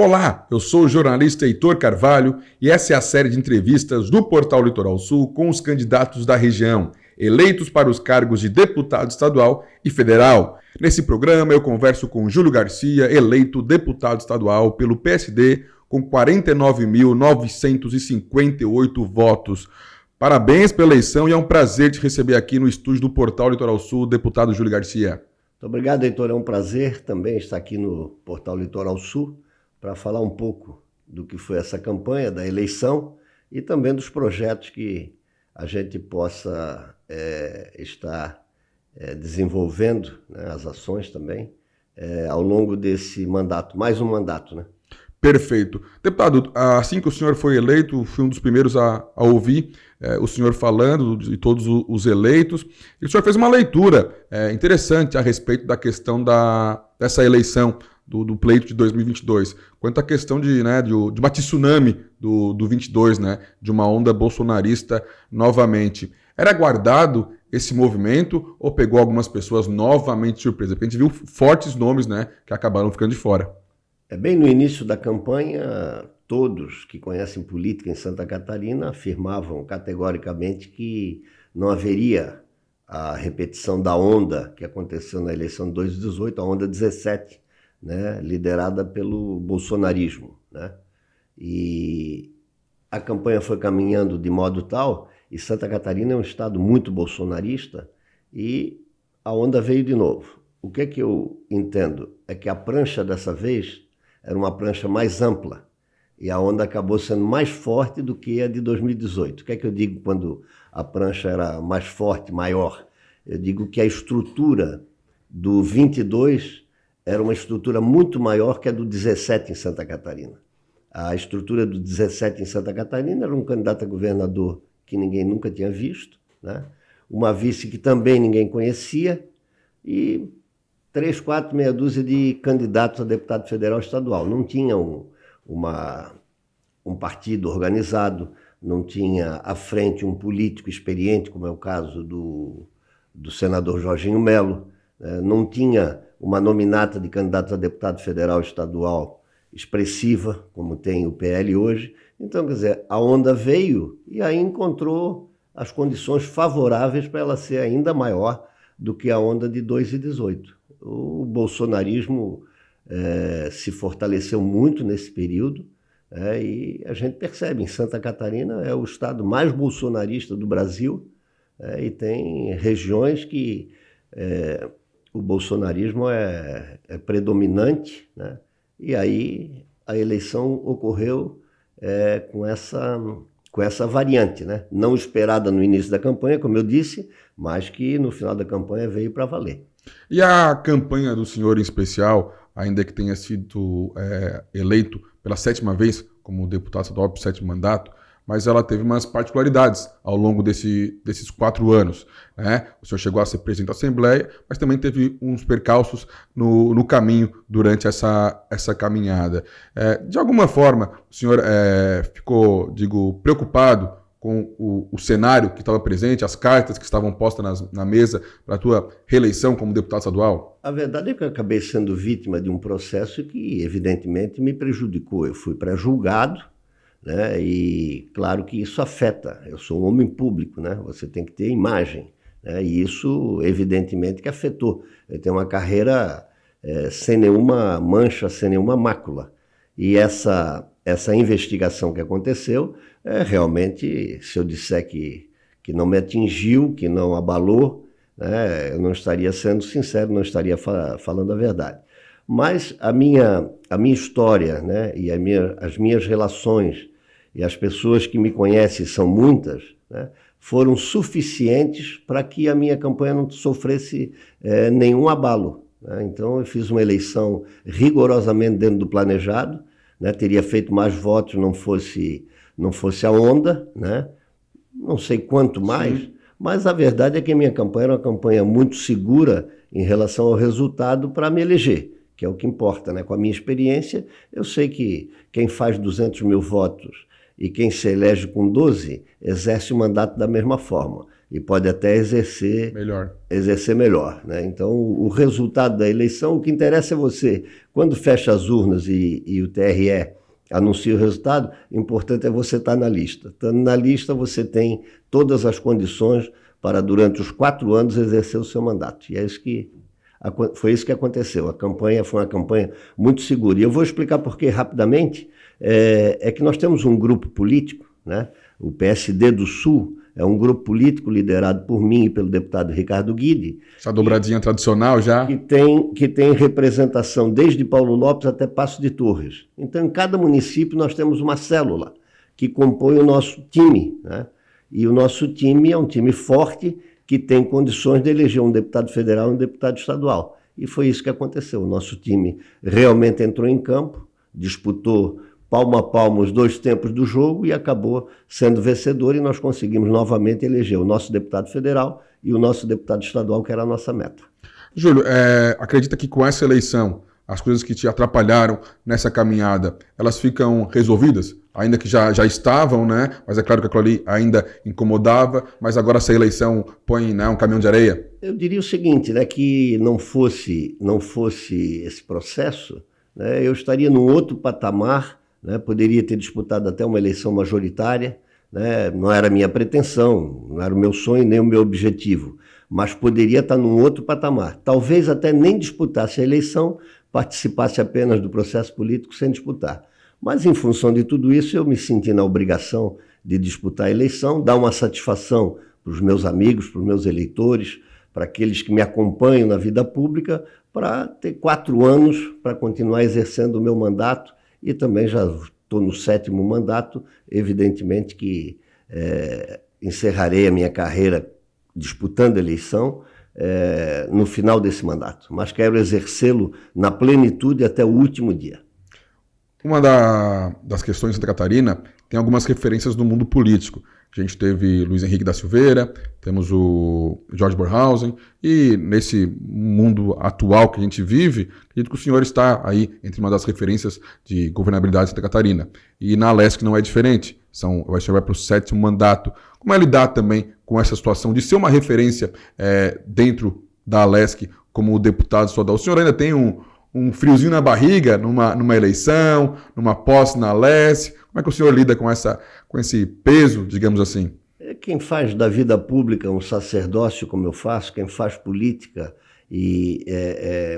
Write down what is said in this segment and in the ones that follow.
Olá, eu sou o jornalista Heitor Carvalho e essa é a série de entrevistas do Portal Litoral Sul com os candidatos da região, eleitos para os cargos de deputado estadual e federal. Nesse programa eu converso com Júlio Garcia, eleito deputado estadual pelo PSD com 49.958 votos. Parabéns pela eleição e é um prazer te receber aqui no estúdio do Portal Litoral Sul, deputado Júlio Garcia. Muito obrigado, Heitor. É um prazer também estar aqui no Portal Litoral Sul para falar um pouco do que foi essa campanha, da eleição e também dos projetos que a gente possa estar desenvolvendo, né, as ações também, ao longo desse mandato, mais um mandato, né? Perfeito. Deputado, assim que o senhor foi eleito, fui um dos primeiros a ouvir o senhor falando de todos os eleitos. E o senhor fez uma leitura interessante a respeito da questão dessa eleição, do pleito de 2022, quanto à questão de uma tsunami do 22, né, de uma onda bolsonarista novamente. Era aguardado esse movimento ou pegou algumas pessoas novamente de surpresa? Porque a gente viu fortes nomes, né, que acabaram ficando de fora. Bem no início da campanha, todos que conhecem política em Santa Catarina afirmavam categoricamente que não haveria a repetição da onda que aconteceu na eleição de 2018, a onda 17, né, liderada pelo bolsonarismo, né? E a campanha foi caminhando de modo tal, e Santa Catarina é um estado muito bolsonarista, e a onda veio de novo. O que é que eu entendo? É que a prancha dessa vez era uma prancha mais ampla, e a onda acabou sendo mais forte do que a de 2018. O que é que eu digo quando a prancha era mais forte, maior? Eu digo que a estrutura do 22 era uma estrutura muito maior que a do 17 em Santa Catarina. A estrutura do 17 em Santa Catarina era um candidato a governador que ninguém nunca tinha visto, né? Uma vice que também ninguém conhecia e 3, 4, meia dúzia de candidatos a deputado federal e estadual. Não tinha um partido organizado, não tinha à frente um político experiente, como é o caso do senador Jorginho Melo, não tinha uma nominata de candidato a deputado federal e estadual expressiva, como tem o PL hoje. Então, quer dizer, a onda veio e aí encontrou as condições favoráveis para ela ser ainda maior do que a onda de 2018. O bolsonarismo se fortaleceu muito nesse período, e a gente percebe, em Santa Catarina é o estado mais bolsonarista do Brasil, e tem regiões que o bolsonarismo é predominante, né? E aí a eleição ocorreu com essa variante, né? Não esperada no início da campanha, como eu disse, mas que no final da campanha veio para valer. E a campanha do senhor em especial, ainda que tenha sido eleito pela 7ª vez como deputado estadual para o 7º mandato, mas ela teve umas particularidades ao longo desses 4 anos, né? O senhor chegou a ser presidente da Assembleia, mas também teve uns percalços no caminho durante essa caminhada. De alguma forma, o senhor ficou, preocupado com o cenário que estava presente, as cartas que estavam postas na mesa para a tua reeleição como deputado estadual? A verdade é que eu acabei sendo vítima de um processo que, evidentemente, me prejudicou. Eu fui pré-julgado, né? E claro que isso afeta. Eu sou um homem público, né? Você tem que ter imagem, né? E isso, evidentemente, que afetou. Eu tenho uma carreira sem nenhuma mancha, sem nenhuma mácula. E essa investigação que aconteceu, realmente, se eu disser que não me atingiu, que não abalou, né, eu não estaria sendo sincero, não estaria falando a verdade. Mas a minha história, né, e as minhas relações e as pessoas que me conhecem, são muitas, né, foram suficientes para que a minha campanha não sofresse nenhum abalo, né? Então eu fiz uma eleição rigorosamente dentro do planejado, né, teria feito mais votos não fosse a onda, né? Não sei quanto mais. Sim. Mas a verdade é que a minha campanha era uma campanha muito segura em relação ao resultado para me eleger, que é o que importa, né? Com a minha experiência, eu sei que quem faz 200 mil votos e quem se elege com 12 exerce o mandato da mesma forma. e pode até exercer melhor, né? Então, o resultado da eleição, o que interessa é você. Quando fecha as urnas e o TRE anuncia o resultado, o importante é você estar na lista. Estando na lista, você tem todas as condições para, durante os 4 anos, exercer o seu mandato. E foi isso que aconteceu. A campanha foi uma campanha muito segura. E eu vou explicar por quê rapidamente. É que nós temos um grupo político, né? O PSD do Sul é um grupo político liderado por mim e pelo deputado Ricardo Guidi. Essa dobradinha tradicional já. Que tem representação desde Paulo Lopes até Passo de Torres. Então, em cada município, nós temos uma célula que compõe o nosso time, né? E o nosso time é um time forte que tem condições de eleger um deputado federal e um deputado estadual. E foi isso que aconteceu. O nosso time realmente entrou em campo, disputou palmo a palmo os 2 tempos do jogo e acabou sendo vencedor, e nós conseguimos novamente eleger o nosso deputado federal e o nosso deputado estadual, que era a nossa meta. Júlio, acredita que com essa eleição, as coisas que te atrapalharam nessa caminhada, elas ficam resolvidas? Ainda que já estavam, né? Mas é claro que aquilo ali ainda incomodava, mas agora essa eleição põe, né, um caminhão de areia? Eu diria o seguinte, né, que não fosse esse processo, né, eu estaria num outro patamar, né, poderia ter disputado até uma eleição majoritária, né, não era a minha pretensão, não era o meu sonho nem o meu objetivo, mas poderia estar num outro patamar. Talvez até nem disputasse a eleição, participasse apenas do processo político sem disputar. Mas, em função de tudo isso, eu me senti na obrigação de disputar a eleição, dar uma satisfação para os meus amigos, para os meus eleitores, para aqueles que me acompanham na vida pública, para ter 4 anos para continuar exercendo o meu mandato, e também já estou no 7º mandato, evidentemente que encerrarei a minha carreira disputando a eleição no final desse mandato, mas quero exercê-lo na plenitude até o último dia. Uma das questões de Santa Catarina tem algumas referências no mundo político. A gente teve Luiz Henrique da Silveira, temos o Jorge Bornhausen, e nesse mundo atual que a gente vive, acredito que o senhor está aí entre uma das referências de governabilidade de Santa Catarina. E na Alesc não é diferente, o senhor vai para o 7º mandato. Como é lidar também com essa situação de ser uma referência dentro da Alesc como deputado estadual? O senhor ainda tem um friozinho na barriga numa eleição, numa posse na Alesc? Como é que o senhor lida com esse peso, digamos assim? Quem faz da vida pública um sacerdócio, como eu faço, quem faz política e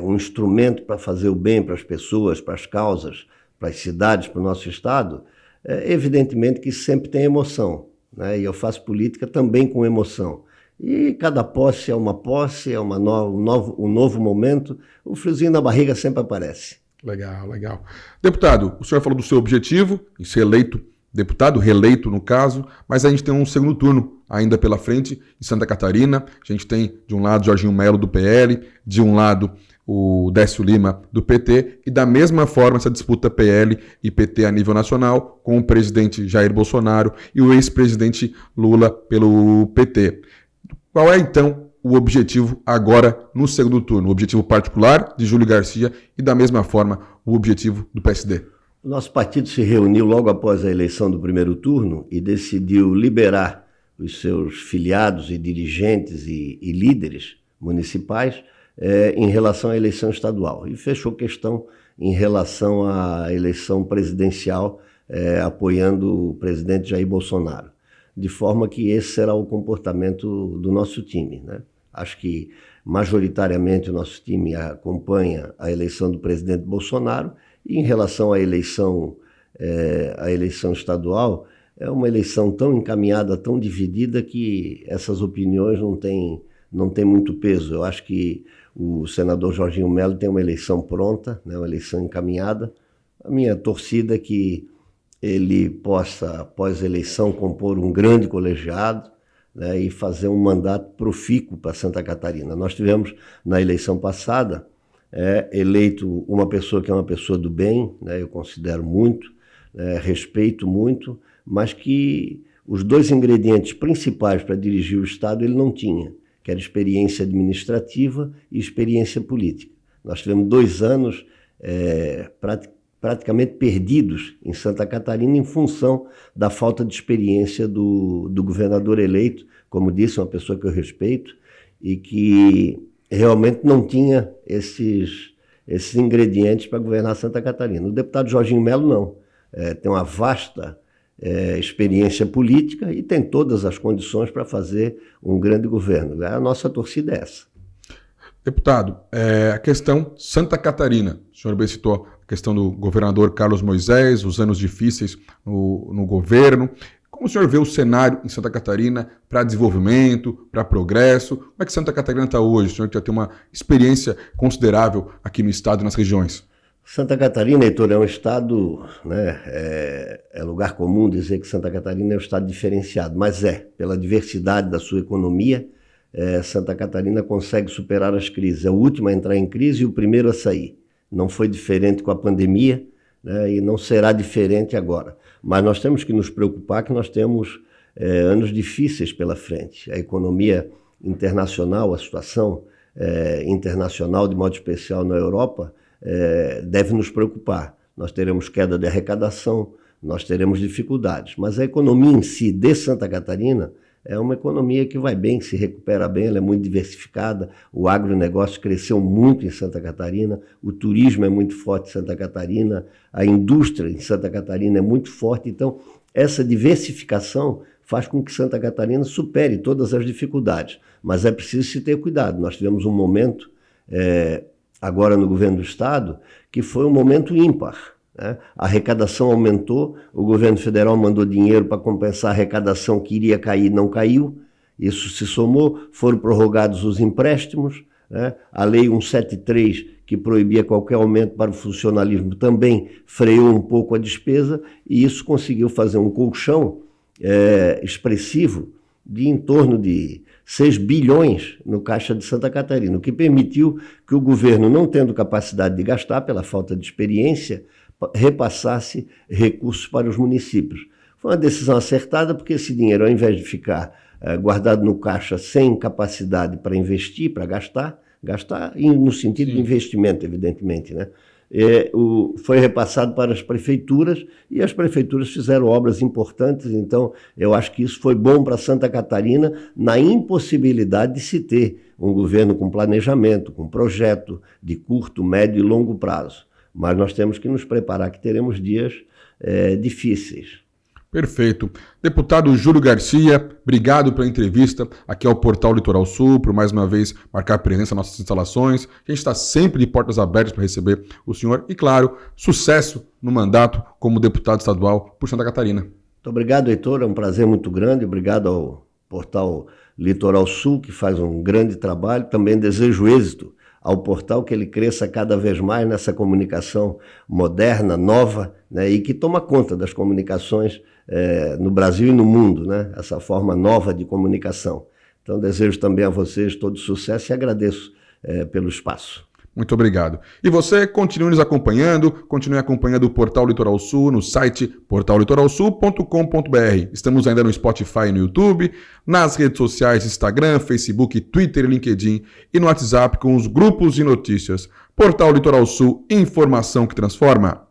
um instrumento para fazer o bem para as pessoas, para as causas, para as cidades, para o nosso estado, evidentemente que sempre tem emoção, né? E eu faço política também com emoção. E cada posse é uma posse, é um novo momento, o friozinho na barriga sempre aparece. Legal, legal. Deputado, o senhor falou do seu objetivo, em ser eleito deputado, reeleito no caso, mas a gente tem um segundo turno ainda pela frente em Santa Catarina. A gente tem de um lado Jorginho Melo do PL, de um lado o Décio Lima do PT, e da mesma forma essa disputa PL e PT a nível nacional, com o presidente Jair Bolsonaro e o ex-presidente Lula pelo PT. Qual é, então, o objetivo agora no segundo turno? O objetivo particular de Júlio Garcia e, da mesma forma, o objetivo do PSD? O nosso partido se reuniu logo após a eleição do primeiro turno e decidiu liberar os seus filiados e dirigentes e líderes municipais em relação à eleição estadual. E fechou questão em relação à eleição presidencial, apoiando o presidente Jair Bolsonaro. De forma que esse será o comportamento do nosso time, né? Acho que, majoritariamente, o nosso time acompanha a eleição do presidente Bolsonaro, e em relação à eleição estadual, é uma eleição tão encaminhada, tão dividida, que essas opiniões não têm muito peso. Eu acho que o senador Jorginho Melo tem uma eleição pronta, né, uma eleição encaminhada. A minha torcida é que ele possa, após a eleição, compor um grande colegiado, né, e fazer um mandato profícuo para Santa Catarina. Nós tivemos, na eleição passada, eleito uma pessoa que é uma pessoa do bem, né, eu considero muito, respeito muito, mas que os 2 ingredientes principais para dirigir o Estado ele não tinha, que era experiência administrativa e experiência política. Nós tivemos 2 anos praticamente perdidos em Santa Catarina em função da falta de experiência do governador eleito, como disse, uma pessoa que eu respeito, e que realmente não tinha esses ingredientes para governar Santa Catarina. O deputado Jorginho Melo não. Tem uma vasta experiência política e tem todas as condições para fazer um grande governo. A nossa torcida é essa. Deputado, a questão Santa Catarina, o senhor bem citou a questão do governador Carlos Moisés, os anos difíceis no governo. Como o senhor vê o cenário em Santa Catarina para desenvolvimento, para progresso? Como é que Santa Catarina está hoje? O senhor que já tem uma experiência considerável aqui no estado e nas regiões. Santa Catarina, Heitor, é um estado, né, é lugar comum dizer que Santa Catarina é um estado diferenciado, mas pela diversidade da sua economia, Santa Catarina consegue superar as crises. É o último a entrar em crise e o primeiro a sair. Não foi diferente com a pandemia, né, e não será diferente agora. Mas nós temos que nos preocupar que nós temos anos difíceis pela frente. A economia internacional, a situação internacional, de modo especial na Europa, deve nos preocupar. Nós teremos queda de arrecadação, nós teremos dificuldades. Mas a economia em si de Santa Catarina é uma economia que vai bem, se recupera bem, ela é muito diversificada, o agronegócio cresceu muito em Santa Catarina, o turismo é muito forte em Santa Catarina, a indústria em Santa Catarina é muito forte, então essa diversificação faz com que Santa Catarina supere todas as dificuldades, mas é preciso se ter cuidado. Nós tivemos um momento, agora no governo do estado, que foi um momento ímpar. A arrecadação aumentou, o governo federal mandou dinheiro para compensar a arrecadação que iria cair, não caiu, isso se somou, foram prorrogados os empréstimos, a lei 173, que proibia qualquer aumento para o funcionalismo, também freou um pouco a despesa, e isso conseguiu fazer um colchão expressivo de em torno de 6 bilhões no Caixa de Santa Catarina, o que permitiu que o governo, não tendo capacidade de gastar pela falta de experiência, repassasse recursos para os municípios. Foi uma decisão acertada porque esse dinheiro, ao invés de ficar guardado no caixa sem capacidade para investir, para gastar no sentido de investimento, evidentemente, né? Foi repassado para as prefeituras e as prefeituras fizeram obras importantes, então eu acho que isso foi bom para Santa Catarina na impossibilidade de se ter um governo com planejamento, com projeto de curto, médio e longo prazo. Mas nós temos que nos preparar que teremos dias difíceis. Perfeito. Deputado Júlio Garcia, obrigado pela entrevista aqui ao Portal Litoral Sul, por mais uma vez marcar presença nas nossas instalações. A gente está sempre de portas abertas para receber o senhor e, claro, sucesso no mandato como deputado estadual por Santa Catarina. Muito obrigado, Heitor, é um prazer muito grande. Obrigado ao Portal Litoral Sul, que faz um grande trabalho. Também desejo êxito ao portal, que ele cresça cada vez mais nessa comunicação moderna, nova, né, e que toma conta das comunicações no Brasil e no mundo, né, essa forma nova de comunicação. Então, desejo também a vocês todo sucesso e agradeço pelo espaço. Muito obrigado. E você continue nos acompanhando, continue acompanhando o Portal Litoral Sul no site portallitoralsul.com.br. Estamos ainda no Spotify e no YouTube, nas redes sociais Instagram, Facebook, Twitter e LinkedIn e no WhatsApp com os grupos de notícias. Portal Litoral Sul, informação que transforma.